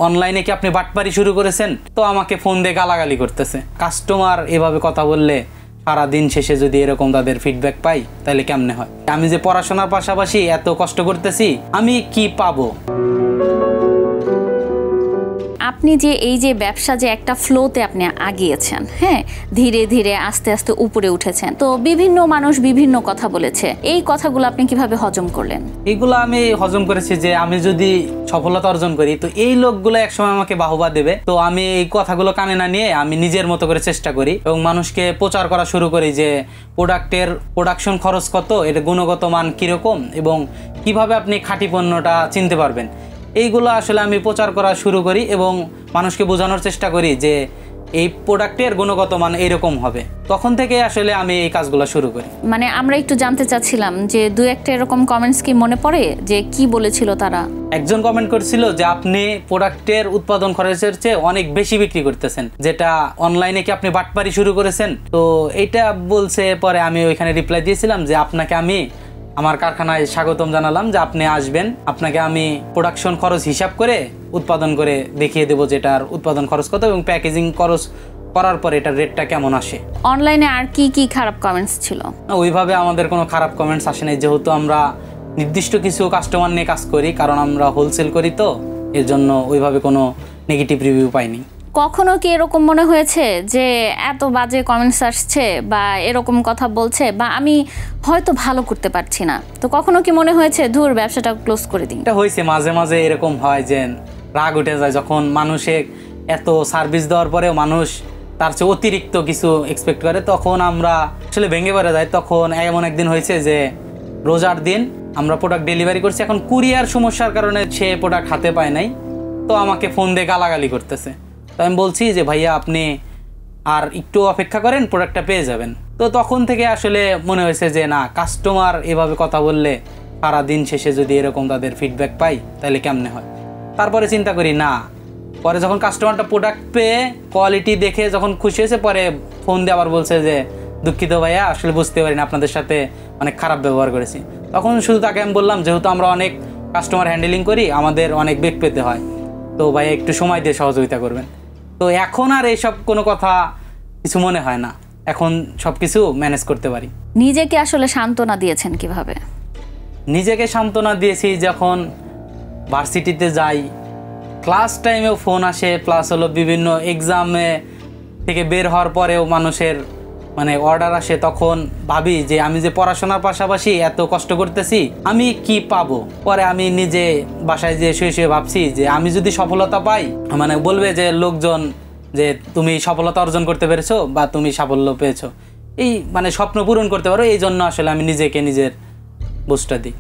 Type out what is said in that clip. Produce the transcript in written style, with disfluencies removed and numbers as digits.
অনলাইনে কি আপনি বাটপারি শুরু করেছেন? তো আমাকে ফোন দিয়ে গালাগালি করতেছে। কাস্টমার এভাবে কথা বললে সারা দিন শেষে যদি এরকম তাদের ফিডব্যাক পাই তাহলে কেমনে হয়? আমি যে পড়াশোনার পাশাপাশি এত কষ্ট করতেছি, আমি কি পাবো? আপনি যে এই যে ব্যবসা যে একটা ফ্লোতে আপনি আগিয়েছেন, হ্যাঁ, ধীরে ধীরে আস্তে আস্তে উপরে উঠেছেন, তো বিভিন্ন মানুষ বিভিন্ন কথা বলেছে, এই কথাগুলো আপনি কিভাবে হজম করলেন? এইগুলো আমি হজম করেছি যে আমি যদি সফলতা অর্জন করি তো এই লোকগুলো একসময় আমাকে বাহবা দেবে। তো আমি এই কথাগুলো কানে না নিয়ে আমি নিজের মতো করে চেষ্টা করি এবং মানুষকে প্রচার করা শুরু করি যে প্রোডাক্টের প্রোডাকশন খরচ কত, এর গুণগত মান কিরকম এবং কিভাবে আপনি খাঁটি পণ্যটা চিনতে পারবেন। এইগুলো আসলে আমি প্রচার করা শুরু করি এবং মানুষকে বোঝানোর চেষ্টা করি যে এই প্রোডাক্টের গুণগত মান এরকম হবে। তখন থেকে আসলে আমি এই কাজগুলো শুরু করি। মানে আমরা একটু জানতে চাচ্ছিলাম যে দু একটা এরকম কমেন্টস কি মনে পড়ে যে কি বলেছিল তারা? একজন কমেন্ট করেছিল যে আপনি প্রোডাক্টের উৎপাদন খরচের চেয়ে অনেক বেশি বিক্রি করতেছেন, যেটা অনলাইনে কি আপনি বাটপারি শুরু করেছেন? তো এইটা বলছে, পরে আমি ওইখানে রিপ্লাই দিয়েছিলাম যে আপনাকে আমি আমার কারখানায় স্বাগতম জানালাম, যে আপনি আসবেন, আপনাকে আমি প্রোডাকশন খরচ হিসাব করে উৎপাদন করে দেখিয়ে দেবো যেটার উৎপাদন খরচ কত এবং প্যাকেজিং খরচ করার পর এটার রেটটা কেমন আসে। অনলাইনে আর কি কি খারাপ কমেন্টস ছিল? ওইভাবে আমাদের কোনো খারাপ কমেন্টস আসে নাই, যেহেতু আমরা নির্দিষ্ট কিছু কাস্টমার নিয়ে কাজ করি, কারণ আমরা হোলসেল করি, তো এর জন্য ওইভাবে কোনো নেগেটিভ রিভিউ পাইনি। কখনো কি এরকম মনে হয়েছে যে এত বাজে কমেন্টস আসছে বা এরকম কথা বলছে বা আমি হয়তো ভালো করতে পারছি না, তো কখনো কি মনে হয়েছে ধুর ব্যবসাটা ক্লোজ করে দিই? এটা হয়েছে, মাঝে মাঝে এরকম হয় যে রাগ উঠে যায় যখন মানুষে এত সার্ভিস দেওয়ার পরেও মানুষ তার চেয়ে অতিরিক্ত কিছু এক্সপেক্ট করে, তখন আমরা আসলে ভেঙে পড়ে যাই। তখন এমন একদিন হয়েছে যে রোজার দিন আমরা প্রোডাক্ট ডেলিভারি করছি, এখন কুরিয়ার সমস্যার কারণে সে প্রোডাক্ট হাতে পায় নাই, তো আমাকে ফোন দিয়ে গালাগালি করতেছে। তো আমি বলছি যে ভাইয়া আপনি আর একটু অপেক্ষা করেন, প্রোডাক্টটা পেয়ে যাবেন। তো তখন থেকে আসলে মনে হয়েছে যে না, কাস্টমার এভাবে কথা বললে সারা দিন শেষে যদি এরকম তাদের ফিডব্যাক পাই তাহলে কেমনে হয়। তারপরে চিন্তা করি না, পরে যখন কাস্টমারটা প্রোডাক্ট পেয়ে কোয়ালিটি দেখে যখন খুশি হয়েছে, পরে ফোন দিয়ে আবার বলছে যে দুঃখিত ভাইয়া, আসলে বুঝতে পারি না, আপনাদের সাথে অনেক খারাপ ব্যবহার করেছি। তখন শুধু তাকে আমি বললাম, যেহেতু আমরা অনেক কাস্টমার হ্যান্ডেলিং করি, আমাদের অনেক বেগ পেতে হয়, তো ভাইয়া একটু সময় দিয়ে সহযোগিতা করবেন। তো এখন আর এইসব কোনো কথা কিছু মনে হয় না, এখন সব কিছু ম্যানেজ করতে পারি। নিজেকে আসলে সান্ত্বনা দিয়েছেন কিভাবে? নিজেকে সান্ত্বনা দিয়েছি যখন ভার্সিটিতে যাই, ক্লাস টাইমেও ফোন আসে, প্লাস হলো বিভিন্ন এক্সামে থেকে বের হওয়ার পরেও মানুষের মানে অর্ডার আসে, তখন ভাবি যে আমি যে পড়াশোনার পাশাপাশি এত কষ্ট করতেছি, আমি কি পাবো? পরে আমি নিজে বাসায় যে শুয়ে শুয়ে ভাবছি যে আমি যদি সফলতা পাই, মানে বলবে যে লোকজন যে তুমি সফলতা অর্জন করতে পেরেছো বা তুমি সাফল্য পেয়েছো, এই মানে স্বপ্ন পূরণ করতে পারো, এই জন্য আসলে আমি নিজেকে নিজের বুস্টটা দিই।